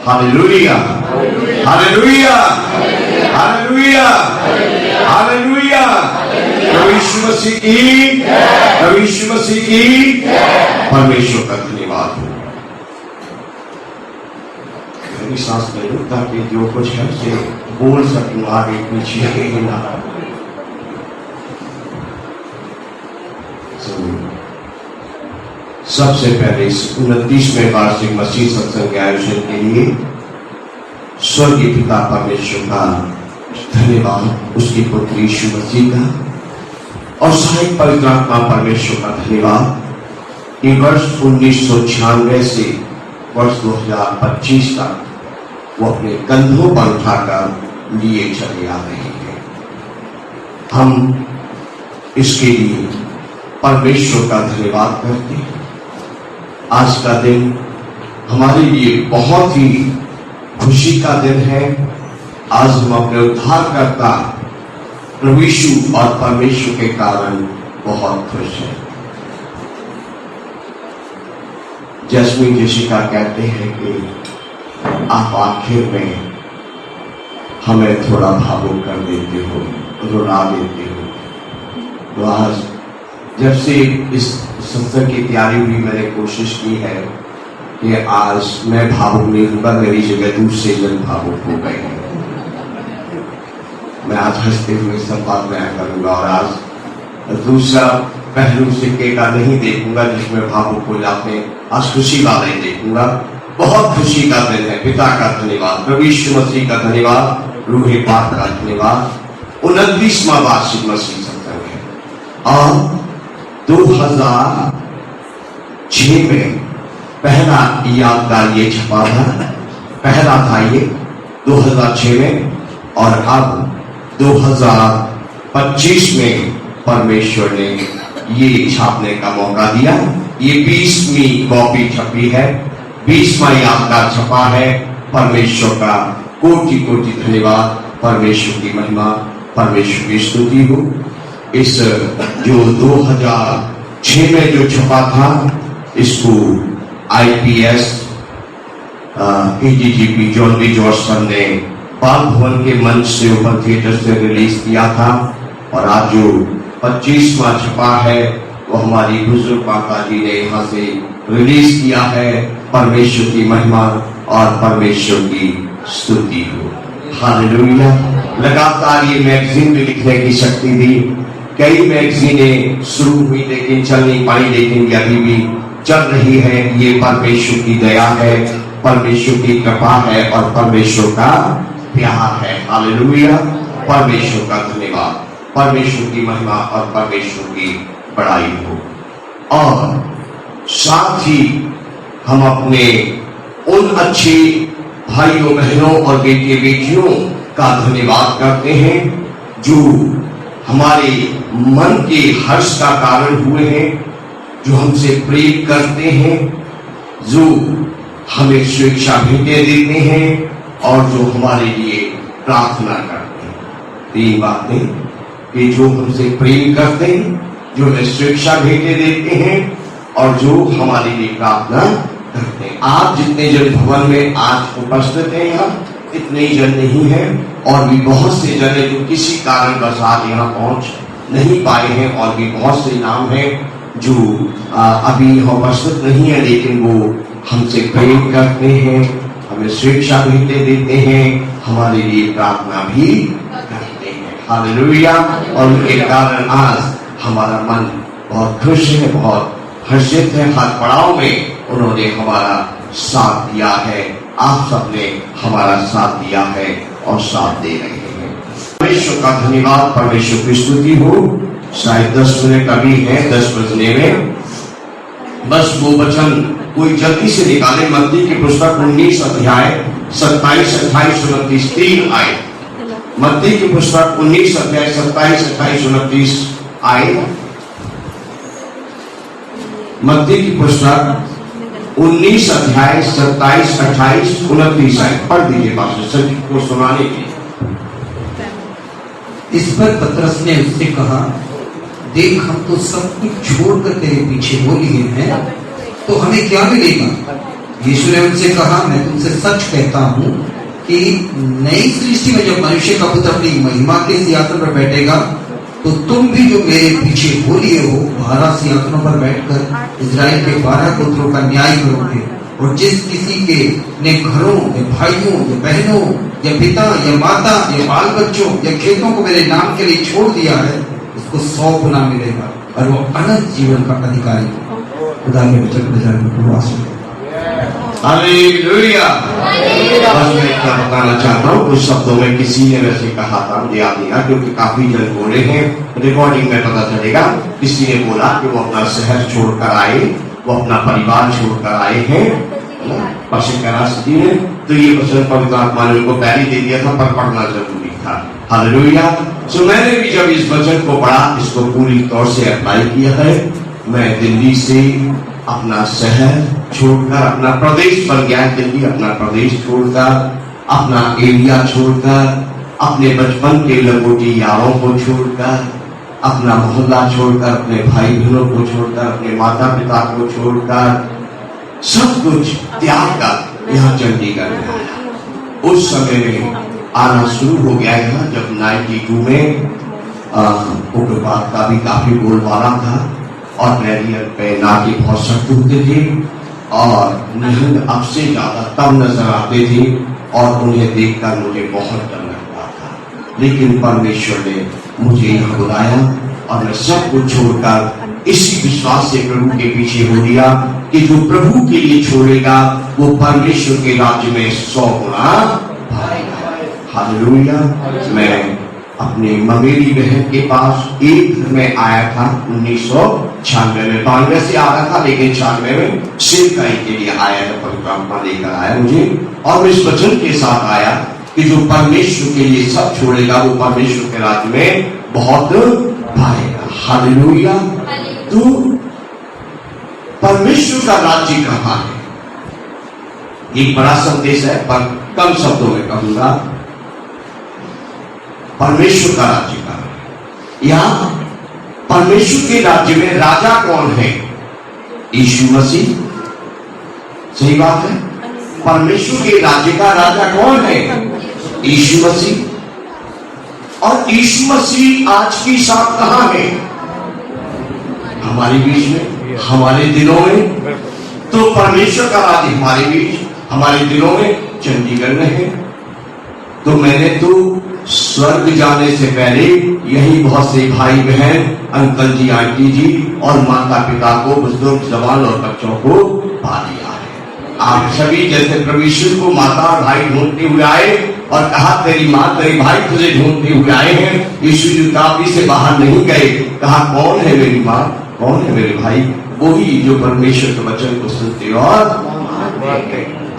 Hallelujah, हालेलुया, हालेलुया, हालेलुया। प्रभु यीशु मसीह की, प्रभु यीशु मसीह की, परमेश्वर का धन्यवाद हो। सांस ले लो ताकि जो कुछ है उसे बोल सकूं, आगे पीछे ना। सबसे पहले इस 29वें वार्षिक मसीह सत्संग के आयोजन के लिए स्वर्गीय पिता परमेश्वर का धन्यवाद, उसकी पुत्र यीशु मसीह का और सहायक पवित्र आत्मा परमेश्वर का धन्यवाद। ये वर्ष 1996 से वर्ष 2025 तक वो अपने कंधों पर उठाकर लिए चले आ रहे हैं। हम इसके लिए परमेश्वर का धन्यवाद करते हैं। आज का दिन हमारे लिए बहुत ही खुशी का दिन है। आज हम अपने उद्धारकर्ता प्रभु यीशु और परमेश्वर के कारण बहुत खुश हैं। जस्मीन जेसिका कहते हैं कि आप आखिर में हमें थोड़ा भावुक कर देते हो, रुला देते हो। तो आज जब से इस सत्संग की तैयारी हुई, मैंने कोशिश की है कि आज मैं भावुक नहीं होगा, मेरी जगह दूसरे जन भावुक हो गए हैं। मैं आज हंसते हुए संवाद बयान करूंगा और आज दूसरा पहलू सिक्के का नहीं देखूंगा जिसमें भावुक हो जाते हैं। आज खुशी वाला ही देखूंगा। बहुत खुशी का दिन है। पिता का धन्यवाद, प्रभु यीशु मसीह का धन्यवाद, रूहे पाक का धन्यवाद। 29वां वार्षिक मसीह सत्संग है और 2006 में पहला यादगार ये छपा था, पहला था ये 2006 में, और अब 2025 में परमेश्वर ने ये छापने का मौका दिया। ये 20वीं कॉपी छपी है, 20वां यादगार छपा है। परमेश्वर का कोटि कोटि धन्यवाद, परमेश्वर की महिमा, परमेश्वर की स्तुति हो। इस जो 2006 में जो छपा था, इसको IPS KGGP जॉन बी जॉर्जसन ने बाल भवन के मंच से ओपन थिएटर से रिलीज किया था। और आज जो 25वां छपा है वो हमारी बुजुर्ग माता जी ने यहाँ से रिलीज किया है। परमेश्वर की महिमा और परमेश्वर की स्तुति हो। हालेलुया। लगातार ये मैगजीन में लिखने की शक्ति दी। कई मैगजीनें शुरू हुई लेकिन चल नहीं पाई, लेकिन ये अभी भी चल रही है। ये परमेश्वर की दया है, परमेश्वर की कृपा है और परमेश्वर का प्यार है। हालेलुया। परमेश्वर का धन्यवाद, परमेश्वर की महिमा और परमेश्वर की बड़ाई हो। और साथ ही हम अपने उन अच्छे भाइयों बहनों और बेटे बेटियों का धन्यवाद करते हैं जो हमारे मन के हर्ष का कारण हुए हैं, जो हमसे प्रेम करते हैं, जो हमें शिक्षा भेंटे देते हैं और जो हमारे लिए प्रार्थना करते हैं। तीन बातें कि जो हमसे प्रेम करते हैं, जो हमें शिक्षा भेंटे देते हैं और जो हमारे लिए प्रार्थना करते हैं। आप जितने जन भवन में आज उपस्थित हैं, यहाँ इतने ही जन नहीं है और भी बहुत से जन हैं जो किसी कारणवश आज यहाँ पहुंच नहीं पाए हैं। और भी बहुत से नाम हैं जो अभी यहाँ उपस्थित नहीं है, लेकिन वो हमसे प्रेम करते हैं, हमें शिक्षा भेंटे देते हैं, हमारे लिए प्रार्थना भी करते हैं। हालेलुया। और उनके कारण आज हमारा मन बहुत खुश है, बहुत हर्षित है। हर पड़ाव में उन्होंने हमारा साथ दिया है। आप सबने हमारा साथ दिया है और साथ दे रहे हैं। परमेश्वर का धन्यवाद, परमेश्वर की स्तुति हो। शायद 10 मिनट अभी है, 10 बजने में। बस वो वचन कोई जल्दी से निकाले। मत्ती की पुस्तक 19 अध्याय 27, 28, 29 3 आए। मत्ती की पुस्तक 19 अध्याय 27, 28, 29 आए। मत्ती की पुस्तक 19 अध्याय 27, 28, 29 आए। पढ़ दीजिए पास्टर सभी को सुनाने के लिए। इस पर पतरस ने उससे कहा, देख हम तो सब कुछ छोड़कर तेरे पीछे हो लिए हैं, तो हमें क्या मिलेगा? यीशु ने उनसे कहा, मैं तुमसे सच कहता हूँ कि नई सृष्टि में जब मनुष्य का पुत्र अपनी महिमा के सिंहासन पर बैठेगा, तो तुम भी जो मेरे पीछे हो लिए हो 12 सिंहासनों पर बैठकर इजराइल के 12 गोत्रों का न्याय करोगे। और जिस किसी के ने घरों या भाइयों या बहनों या पिता या माता या बाल बच्चों या खेतों को मेरे नाम के लिए छोड़ दिया है, उसको 100 गुना मिलेगा और वो अनंत जीवन का अधिकारी है। खुदा के वचन पर हालेलुया। बस मैं इतना बताना चाहता हूँ, कुछ शब्दों में किसी ने वैसे कहा था, याद नहीं आ, क्योंकि काफी जन बोले हैं, रिकॉर्डिंग में पता चलेगा। किसी ने बोला कि वो अपना शहर छोड़कर आए, वो अपना परिवार छोड़कर आए हैं पश्चिम राष्ट्र ने, तो ये वचन पवित्र आत्मा ने उनको पहले दे दिया था, पर पढ़ना जरूरी था। हालेलुया। सो मैंने भी जब इस वचन को पढ़ा, इसको पूरी तौर से अप्लाई किया है। मैं दिल्ली से अपना शहर छोड़कर अपना प्रदेश बन गया, दिल्ली अपना प्रदेश छोड़कर, अपना एरिया छोड़कर, अपने बचपन के लंगोटी यारों को छोड़कर, अपना मोहल्ला छोड़कर, अपने भाई बहनों को छोड़कर, अपने माता पिता को छोड़कर, सब कुछ त्याग कर यहाँ चंडीगढ़ में आया। उस समय में आना शुरू हो गया यहाँ, जब 92 में उग्रवाद का भी काफी बोलबाला था और बैरियर पे नाके बहुत सख्त होते थे और निहंग अब से ज्यादा तब नजर आते थे और उन्हें देखकर मुझे बहुत डर लगता था। लेकिन परमेश्वर ने मुझे यहाँ बुलाया और मैं सब कुछ छोड़कर इसी विश्वास से प्रभु के पीछे हो लिया कि जो प्रभु के लिए छोड़ेगा वो परमेश्वर के राज्य में 100 गुना पाएगा। हालेलुया। मैं अपने ममेरी बहन के पास एक घर में आया था 1996 में, 92 से आ रहा था, लेकिन 96 में सेवकाई के लिए आया था। पवित्र आत्मा लेकर आया मुझे और इस वचन के साथ आया कि जो परमेश्वर के लिए सब छोड़ेगा वो परमेश्वर के राज्य में बहुत पाएगा। हालेलुया। तो परमेश्वर का राज्य कहाँ है? एक बड़ा संदेश है, पर कम शब्दों में कहूंगा। परमेश्वर का राज्य कहाँ है? यहाँ परमेश्वर के राज्य में राजा कौन है? यीशु मसीह। सही बात है। परमेश्वर के राज्य का राजा कौन है? यीशु मसीह। और यीशु मसीह आज की शाम कहाँ है? हमारे बीच में, हमारे दिलों में। तो परमेश्वर का राज्य हमारे बीच, हमारे दिलों में, चंडीगढ़ में है। तो मैंने तो स्वर्ग जाने से पहले यही बहुत से भाई बहन, अंकल जी, आंटी जी और माता पिता को, बुजुर्ग, जवान और बच्चों को पा लिया है। आप सभी जैसे परमेश्वर को माता और भाई ढूंढते हुए आए और कहा तेरी माँ तेरी भाई तुझे ढूंढते हुए आए हैं। यीशु जी काबरी से बाहर नहीं गए, कहा कौन है मेरी माँ, कौन है मेरे भाई? वही जो परमेश्वर के वचन को सुनते और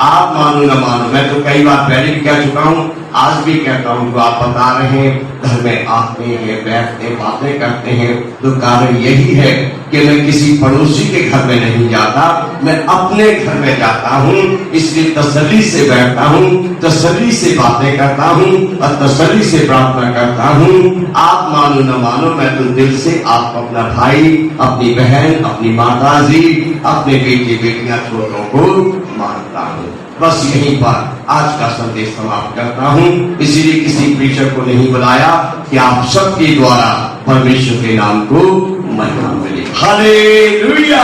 आप मानो न मानो, मैं तो कई बार पहले भी कह चुका हूँ, आज भी कहता हूँ, जो आप बता रहे हैं घर में आते हैं, बैठते, बातें करते हैं, तो कारण यही है कि मैं किसी पड़ोसी के घर में नहीं जाता, मैं अपने घर में जाता हूँ। इसलिए तसल्ली से बैठता हूँ, तसल्ली से बातें करता हूँ और तसल्ली से प्रार्थना करता हूँ। आप मानो न मानो, मैं तो दिल से आपको अपना भाई, अपनी बहन, अपनी माता जी, अपने बेटे बेटियां, छोटों को मानता हूँ। बस यहीं पर आज का संदेश समाप्त करता हूँ। इसीलिए किसी प्रीचर को नहीं बुलाया कि आप सबके द्वारा परमेश्वर के नाम को महिमा मिले। हालेलुया।